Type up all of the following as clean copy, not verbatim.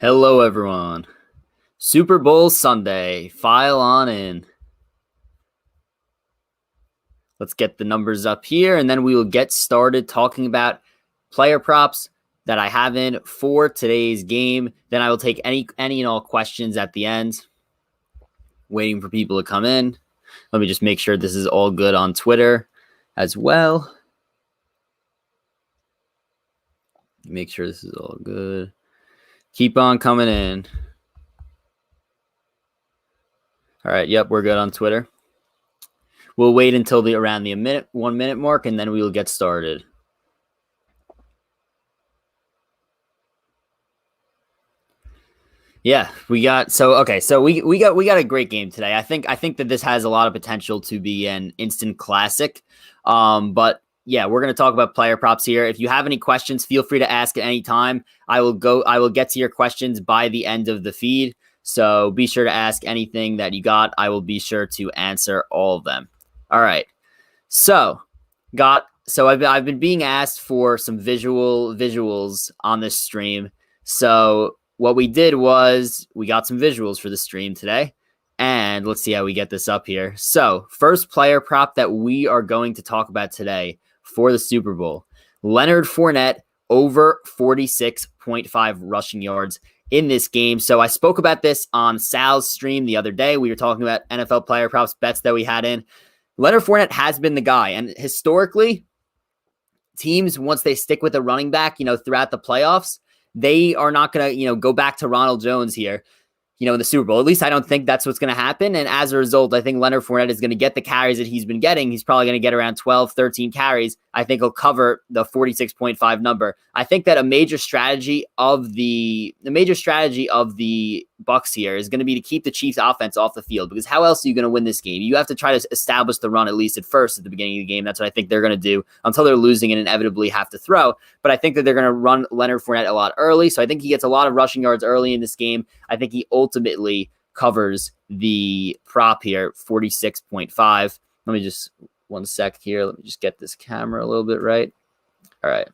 Hello, everyone. Super Bowl Sunday. File on in. Let's get the numbers up here, and then we will get started talking about player props that I have in for today's game. Then I will take any and all questions at the end. Waiting for people to come in. Let me just make sure this is all good on Twitter as well. Make sure this is all good. Keep on coming in. All right. Yep, we're good on Twitter. We'll wait until around the 1 minute mark, and then we will get started. Yeah, we got we got a great game today. I think that this has a lot of potential to be an instant classic. But yeah, we're going to talk about player props here. If you have any questions, feel free to ask at any time. I will get to your questions by the end of the feed. So be sure to ask anything that you got. I will be sure to answer all of them. All right. So I've been being asked for some visuals on this stream. So what we did was we got some visuals for the stream today, and let's see how we get this up here. So first player prop that we are going to talk about today for the Super Bowl, Leonard Fournette over 46.5 rushing yards in this game. So I spoke about this on Sal's stream the other day. We were talking about NFL player props bets that we had in. Leonard Fournette has been the guy, and historically, teams, once they stick with a running back, throughout the playoffs, they are not going to, go back to Ronald Jones here, in the Super Bowl. At least I don't think that's what's going to happen. And as a result, I think Leonard Fournette is going to get the carries that he's been getting. He's probably going to get around 12, 13 carries. I think he'll cover the 46.5 number. I think that a major strategy of the Bucs here is going to be to keep the Chiefs offense off the field, because how else are you going to win this game? You have to try to establish the run at least at first at the beginning of the game. That's what I think they're going to do until they're losing and inevitably have to throw. But I think that they're going to run Leonard Fournette a lot early. So I think he gets a lot of rushing yards early in this game. I think he ultimately covers the prop here, 46.5. Let me just 1 sec here. Let me just get this camera a little bit right. All right.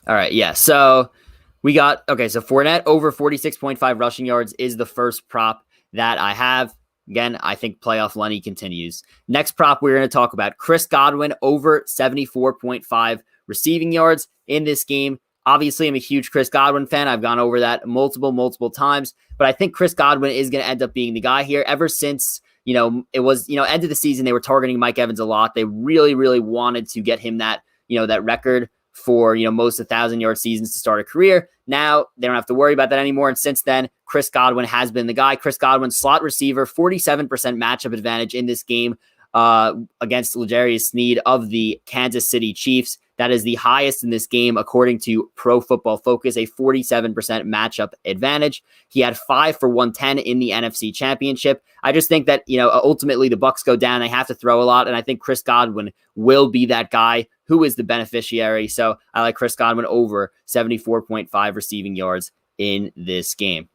All right, yeah. So we got, so Fournette over 46.5 rushing yards is the first prop that I have. Again, I think playoff Lenny continues. Next prop we're going to talk about, Chris Godwin over 74.5 receiving yards in this game. Obviously, I'm a huge Chris Godwin fan. I've gone over that multiple times, but I think Chris Godwin is going to end up being the guy here. Ever since, it was, end of the season, they were targeting Mike Evans a lot. They really wanted to get him that, that record for, most 1,000-yard seasons to start a career. Now they don't have to worry about that anymore. And since then, Chris Godwin has been the guy. Chris Godwin, slot receiver, 47% matchup advantage in this game against L'Jarius Sneed of the Kansas City Chiefs. That is the highest in this game, according to Pro Football Focus, a 47% matchup advantage. He had 5 for 110 in the NFC Championship. I just think that, ultimately the Bucs go down. They have to throw a lot, and I think Chris Godwin will be that guy who is the beneficiary. So I like Chris Godwin over 74.5 receiving yards in this game.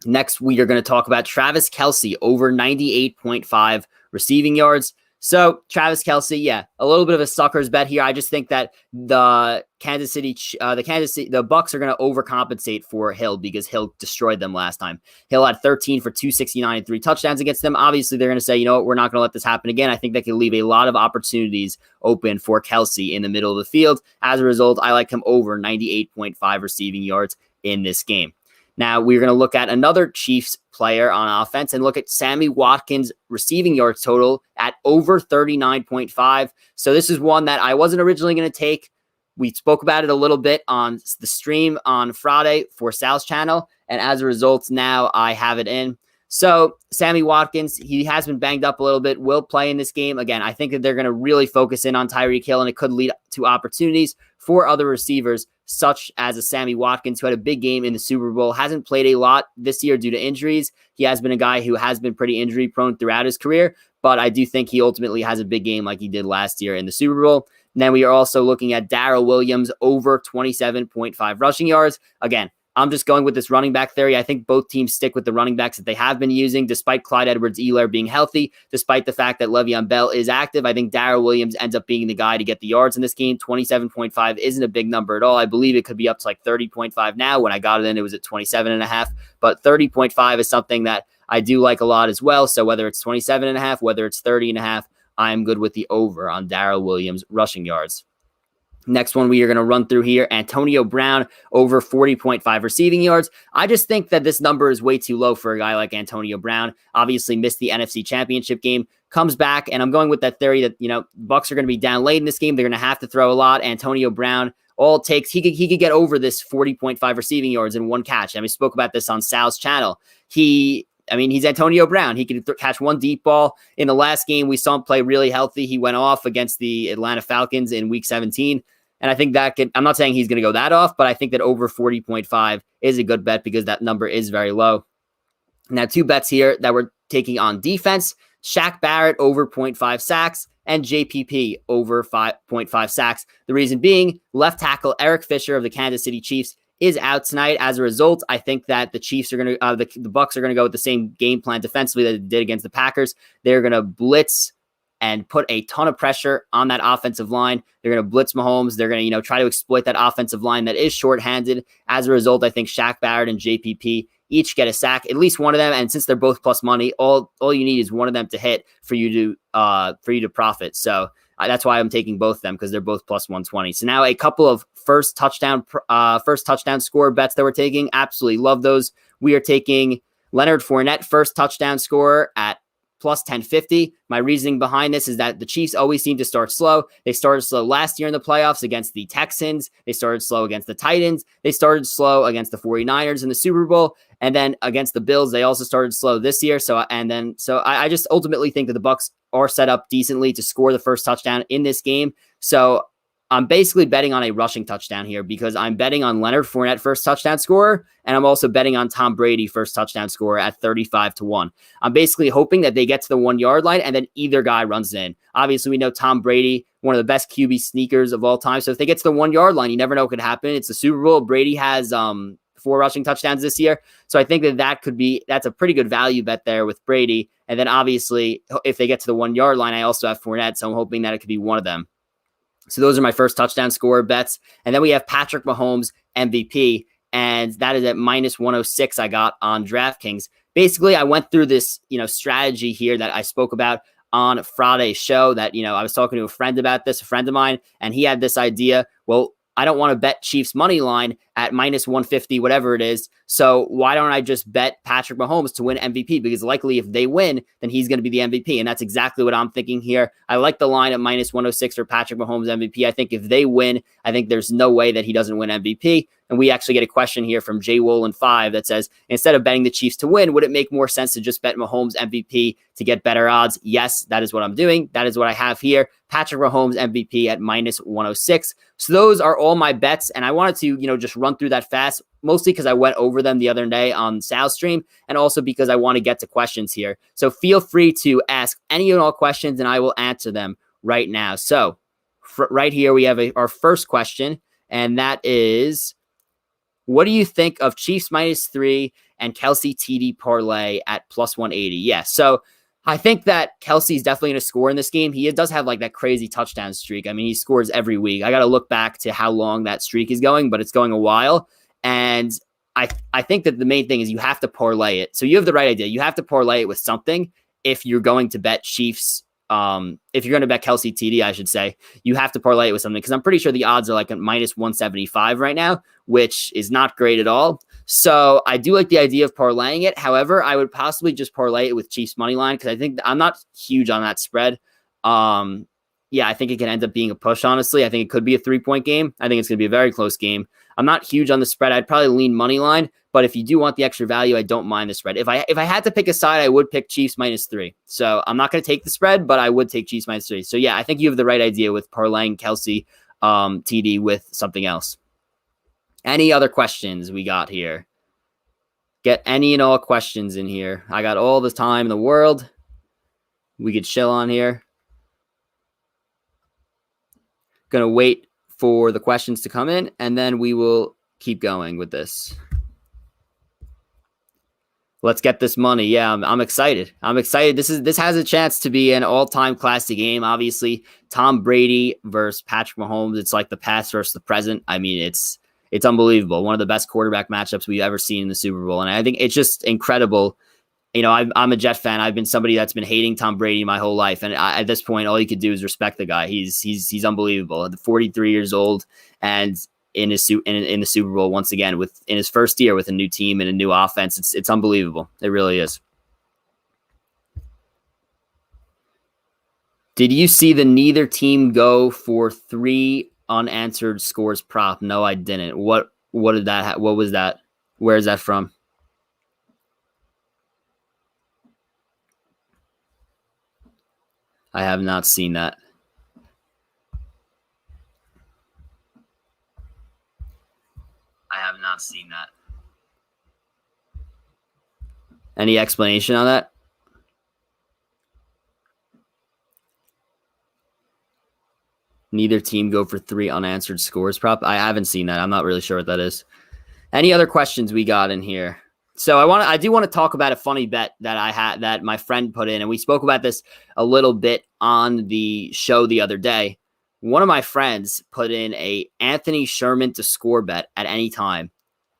Next, we are going to talk about Travis Kelce over 98.5 receiving yards. So Travis Kelce, a little bit of a sucker's bet here. I just think that the Bucs are going to overcompensate for Hill because Hill destroyed them last time. Hill had 13 for 269 and 3 touchdowns against them. Obviously, they're going to say, you know what, we're not going to let this happen again. I think that can leave a lot of opportunities open for Kelce in the middle of the field. As a result, I like him over 98.5 receiving yards in this game. Now, we're going to look at another Chiefs player on offense and look at Sammy Watkins' receiving yards total at over 39.5. So this is one that I wasn't originally going to take. We spoke about it a little bit on the stream on Friday for Sal's channel, and as a result, now I have it in. So Sammy Watkins, he has been banged up a little bit, will play in this game. Again, I think that they're going to really focus in on Tyreek Hill, and it could lead to opportunities for other receivers, such as a Sammy Watkins, who had a big game in the Super Bowl, hasn't played a lot this year due to injuries. He has been a guy who has been pretty injury prone throughout his career, but I do think he ultimately has a big game like he did last year in the Super Bowl. And then we are also looking at Darrell Williams over 27.5 rushing yards. Again, I'm just going with this running back theory. I think both teams stick with the running backs that they have been using, despite Clyde Edwards-Helaire being healthy, despite the fact that Le'Veon Bell is active. I think Darrell Williams ends up being the guy to get the yards in this game. 27.5 isn't a big number at all. I believe it could be up to like 30.5 now. When I got it in, it was at 27.5, but 30.5 is something that I do like a lot as well. So whether it's 27.5, whether it's 30.5, I'm good with the over on Darrell Williams rushing yards. Next one we are going to run through here, Antonio Brown over 40.5 receiving yards. I just think that this number is way too low for a guy like Antonio Brown. Obviously missed the NFC Championship game, comes back, and I'm going with that theory that, Bucs are going to be down late in this game. They're going to have to throw a lot. Antonio Brown, all it takes, he could get over this 40.5 receiving yards in one catch. We spoke about this on Sal's channel. He's Antonio Brown. He can catch one deep ball. In the last game, we saw him play really healthy. He went off against the Atlanta Falcons in Week 17. And I think I'm not saying he's going to go that off, but I think that over 40.5 is a good bet because that number is very low. Now, two bets here that we're taking on defense: Shaq Barrett over 0.5 sacks and JPP over 5.5 sacks. The reason being, left tackle Eric Fisher of the Kansas City Chiefs is out tonight. As a result, I think that the Chiefs are going to, the Bucs are going to go with the same game plan defensively that they did against the Packers. They're going to blitz and put a ton of pressure on that offensive line. They're going to blitz Mahomes. They're going to, try to exploit that offensive line that is shorthanded. As a result, I think Shaq Barrett and JPP each get a sack, at least one of them. And since they're both plus money, all you need is one of them to hit for you to profit. So that's why I'm taking both of them, because they're both plus 120. So now a couple of first touchdown score bets that we're taking. Absolutely love those. We are taking Leonard Fournette first touchdown scorer at plus 1050. My reasoning behind this is that the Chiefs always seem to start slow. They started slow last year in the playoffs against the Texans. They started slow against the Titans. They started slow against the 49ers in the Super Bowl. And then against the Bills, they also started slow this year. So I just ultimately think that the Bucs are set up decently to score the first touchdown in this game. So I'm basically betting on a rushing touchdown here, because I'm betting on Leonard Fournette first touchdown scorer, and I'm also betting on Tom Brady first touchdown scorer at 35-1. I'm basically hoping that they get to the 1 yard line and then either guy runs in. Obviously, we know Tom Brady, one of the best QB sneakers of all time. So if they get to the 1 yard line, you never know what could happen. It's the Super Bowl. Brady has 4 rushing touchdowns this year. So I think that's a pretty good value bet there with Brady. And then obviously, if they get to the 1 yard line, I also have Fournette. So I'm hoping that it could be one of them. So those are my first touchdown scorer bets. And then we have Patrick Mahomes MVP, and that is at minus 106 I got on DraftKings. Basically, I went through this, strategy here that I spoke about on Friday's show that, I was talking to a friend about this, a friend of mine, and he had this idea. Well, I don't want to bet Chiefs money line at minus 150, whatever it is. So why don't I just bet Patrick Mahomes to win MVP? Because likely if they win, then he's going to be the MVP. And that's exactly what I'm thinking here. I like the line at minus 106 for Patrick Mahomes MVP. I think if they win, I think there's no way that he doesn't win MVP. And we actually get a question here from Jay Wolin 5 that says, instead of betting the Chiefs to win, would it make more sense to just bet Mahomes MVP to get better odds? Yes, that is what I'm doing. That is what I have here. Patrick Mahomes MVP at minus 106. So those are all my bets. And I wanted to, just run through that fast, mostly because I went over them the other day on Sal's stream, and also because I want to get to questions here. So feel free to ask any and all questions, and I will answer them right now. So right here, we have our first question, and that is, what do you think of Chiefs -3 and Kelsey TD parlay at plus 180? Yeah, so I think that Kelsey's definitely going to score in this game. He does have like that crazy touchdown streak. He scores every week. I got to look back to how long that streak is going, but it's going a while. And I think that the main thing is you have to parlay it. So you have the right idea. You have to parlay it with something if you're going to bet Chiefs. If you're going to bet Kelsey TD, I should say, you have to parlay it with something, because I'm pretty sure the odds are like at minus 175 right now, which is not great at all. So I do like the idea of parlaying it. However, I would possibly just parlay it with Chiefs money line, because I think I'm not huge on that spread. Yeah, I think it can end up being a push, honestly. I think it could be a 3-point game. I think it's going to be a very close game. I'm not huge on the spread. I'd probably lean money line, but if you do want the extra value, I don't mind the spread. If I had to pick a side, I would pick Chiefs -3. So I'm not going to take the spread, but I would take Chiefs -3. So yeah, I think you have the right idea with parlaying Kelsey TD with something else. Any other questions we got here? Get any and all questions in here. I got all the time in the world. We could chill on here. Going to wait for the questions to come in, and then we will keep going with this. Let's get this money. Yeah, I'm excited. I'm excited. This has a chance to be an all-time classic game. Obviously, Tom Brady versus Patrick Mahomes. It's like the past versus the present. I mean, it's unbelievable. One of the best quarterback matchups we've ever seen in the Super Bowl, and I think it's just incredible. I'm a Jet fan. I've been somebody that's been hating Tom Brady my whole life, and at this point, all you could do is respect the guy. He's unbelievable. 43 years old, and in the Super Bowl once again in his first year with a new team and a new offense. It's unbelievable. It really is. Did you see the neither team go for 3 unanswered scores prop? No, I didn't. What did that? What was that? Where is that from? I have not seen that. I have not seen that. Any explanation on that? Neither team go for 3 unanswered scores prop. I haven't seen that. I'm not really sure what that is. Any other questions we got in here? So I do want to talk about a funny bet that I had that my friend put in, and we spoke about this a little bit on the show the other day. One of my friends put in a Anthony Sherman to score bet at any time,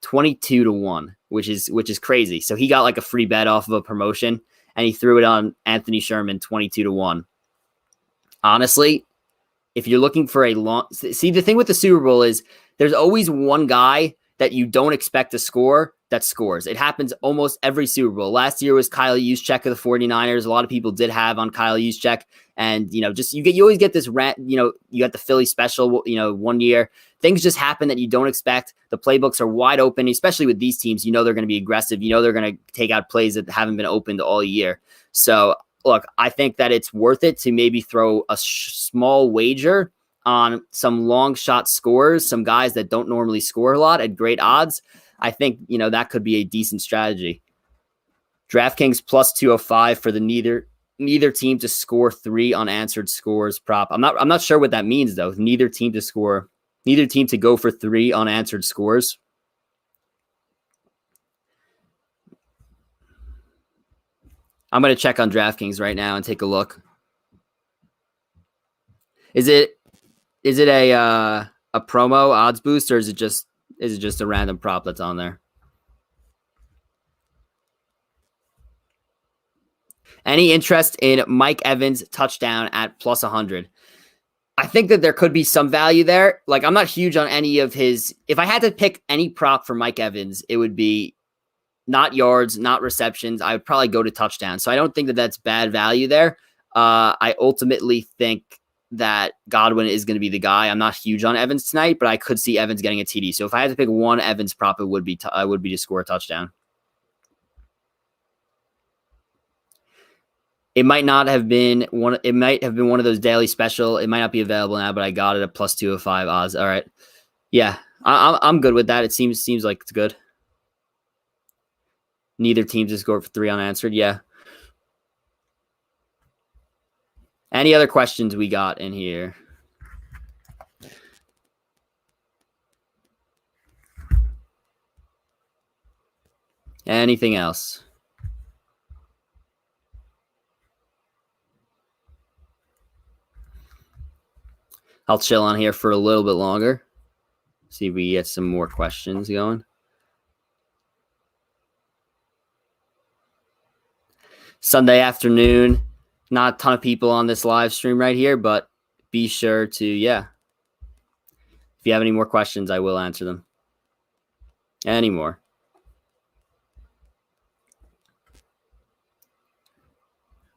22-1, which is crazy. So he got like a free bet off of a promotion, and he threw it on Anthony Sherman 22-1. Honestly, if you're looking for the thing with the Super Bowl is there's always one guy that you don't expect to score that scores. It happens almost every Super Bowl. Last year was Kyle Juszczyk of the 49ers. A lot of people did have on Kyle Juszczyk. And, you always get this rant, you got the Philly special, one year. Things just happen that you don't expect. The playbooks are wide open, especially with these teams. They're going to be aggressive. They're going to take out plays that haven't been opened all year. So, look, I think that it's worth it to maybe throw a small wager on some long shot scores, some guys that don't normally score a lot at great odds. I think, that could be a decent strategy. DraftKings plus 205 for the neither team to score 3 unanswered scores prop. I'm not sure what that means though. Neither team to go for 3 unanswered scores. I'm going to check on DraftKings right now and take a look. Is it a promo odds boost, or is it just a random prop that's on there? Any interest in Mike Evans touchdown at plus 100? I think that there could be some value there. Like, I'm not huge on any of his. If I had to pick any prop for Mike Evans, it would be not yards, not receptions. I would probably go to touchdown. So I don't think that that's bad value there. I ultimately think that Godwin is going to be the guy. I'm not huge on Evans tonight, but I could see Evans getting a TD. So if I had to pick one Evans prop, it would be to score a touchdown. It might not have been one. It might have been one of those daily special. It might not be available now, but I got it at plus 205 odds. All right, yeah, I'm good with that. It seems like it's good. Neither team to score for 3 unanswered. Yeah. Any other questions we got in here? Anything else? I'll chill on here for a little bit longer. See if we get some more questions going. Sunday afternoon. Not a ton of people on this live stream right here, but be sure to, if you have any more questions, I will answer them. Any more?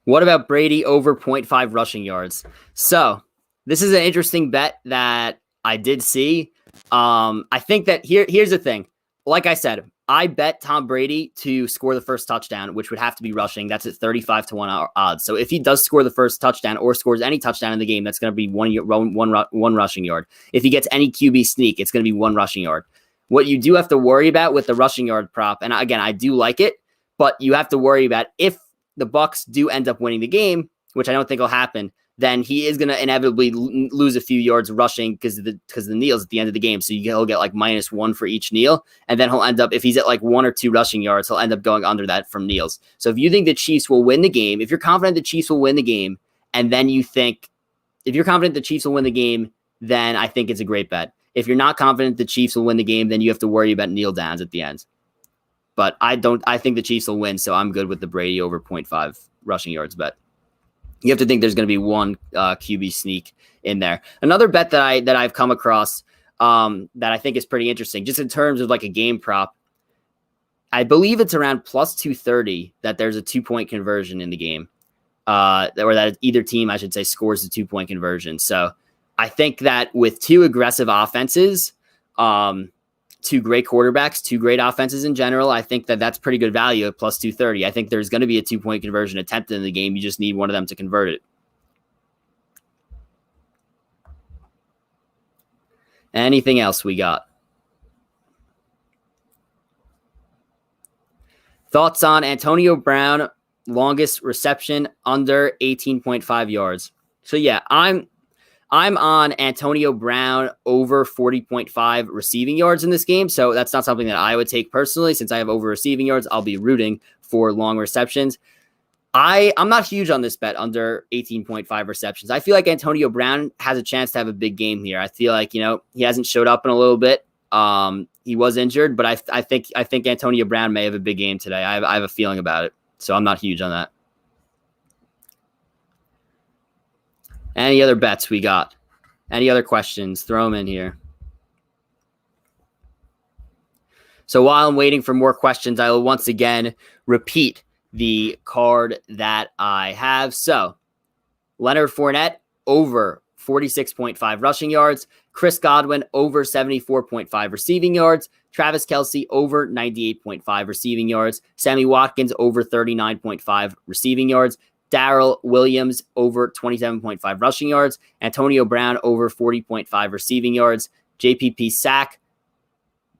What about Brady over 0.5 rushing yards? So this is an interesting bet that I did see. I think that here's the thing. Like I said, I bet Tom Brady to score the first touchdown, which would have to be rushing. That's at 35-1 odds. So if he does score the first touchdown or scores any touchdown in the game, that's going to be one rushing yard. If he gets any QB sneak, it's going to be 1 rushing yard. What you do have to worry about with the rushing yard prop, and again, I do like it, but you have to worry about if the Bucs do end up winning the game, which I don't think will happen, then he is going to inevitably lose a few yards rushing because of the kneels at the end of the game. So he'll get like -1 for each kneel. And then he'll end up, if he's at like 1 or 2 rushing yards, he'll end up going under that from kneels. So if you think the Chiefs will win the game, if you're confident the Chiefs will win the game, and then you think, if you're confident the Chiefs will win the game, then I think it's a great bet. If you're not confident the Chiefs will win the game, then you have to worry about kneel downs at the end. But I think the Chiefs will win, so I'm good with the Brady over 0.5 rushing yards bet. You have to think there's going to be one QB sneak in there. Another bet that I've come across that I think is pretty interesting, just in terms of like a game prop. I believe it's around +230 that there's a 2-point conversion in the game, or that either team, I should say, scores a 2-point conversion. So I think that with 2 aggressive offenses, 2 great quarterbacks, 2 great offenses in general, I think that that's pretty good value at +230. I think there's going to be a 2-point conversion attempted in the game. You just need one of them to convert it. Anything else we got? Thoughts on Antonio Brown, longest reception under 18.5 yards. So yeah, I'm on Antonio Brown over 40.5 receiving yards in this game. So that's not something that I would take personally. Since I have over receiving yards, I'll be rooting for long receptions. I'm not huge on this bet under 18.5 receptions. I feel like Antonio Brown has a chance to have a big game here. I feel like, he hasn't showed up in a little bit. He was injured, but I think Antonio Brown may have a big game today. I have a feeling about it. So I'm not huge on that. Any other bets we got? Any other questions? Throw them in here. So while I'm waiting for more questions, I will once again repeat the card that I have. So Leonard Fournette over 46.5 rushing yards. Chris Godwin over 74.5 receiving yards. Travis Kelce over 98.5 receiving yards. Sammy Watkins over 39.5 receiving yards. Darrell Williams over 27.5 rushing yards. Antonio Brown over 40.5 receiving yards. JPP sack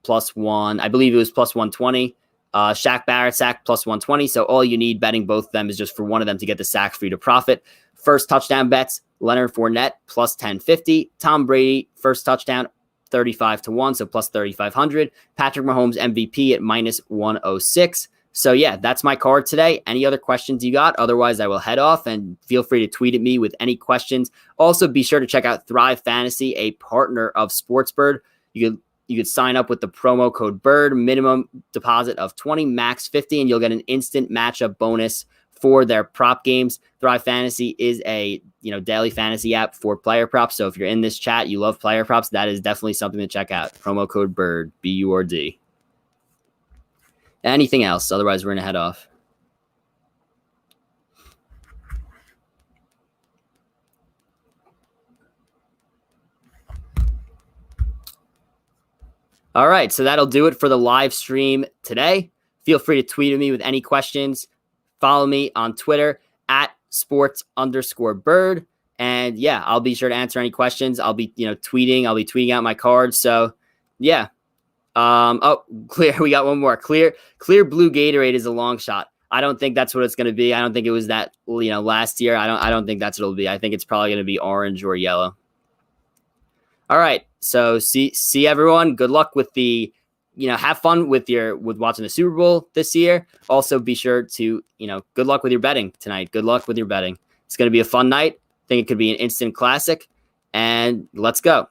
+1. I believe it was +120. Shaq Barrett sack +120. So all you need betting both of them is just for one of them to get the sack for you to profit. First touchdown bets, Leonard Fournette +1050. Tom Brady first touchdown 35-1, so +3,500. Patrick Mahomes MVP at -106. So yeah, that's my card today. Any other questions you got? Otherwise, I will head off, and feel free to tweet at me with any questions. Also, be sure to check out Thrive Fantasy, a partner of SportsBird. You could sign up with the promo code BIRD, minimum deposit of 20, max 50, and you'll get an instant matchup bonus for their prop games. Thrive Fantasy is a daily fantasy app for player props. So if you're in this chat, you love player props, that is definitely something to check out. Promo code BIRD, BURD. Anything else? Otherwise, we're going to head off. All right, so that'll do it for the live stream today. Feel free to tweet at me with any questions. Follow me on Twitter at sports_bird. And yeah, I'll be sure to answer any questions. I'll be, tweeting. I'll be tweeting out my cards. So yeah. Clear. We got one more. Clear blue Gatorade is a long shot. I don't think that's what it's going to be. I don't think it was that, last year. I don't think that's what it'll be. I think it's probably going to be orange or yellow. All right. So see everyone. Good luck with the, have fun with watching the Super Bowl this year. Also be sure to, good luck with your betting tonight. Good luck with your betting. It's going to be a fun night. I think it could be an instant classic, and let's go.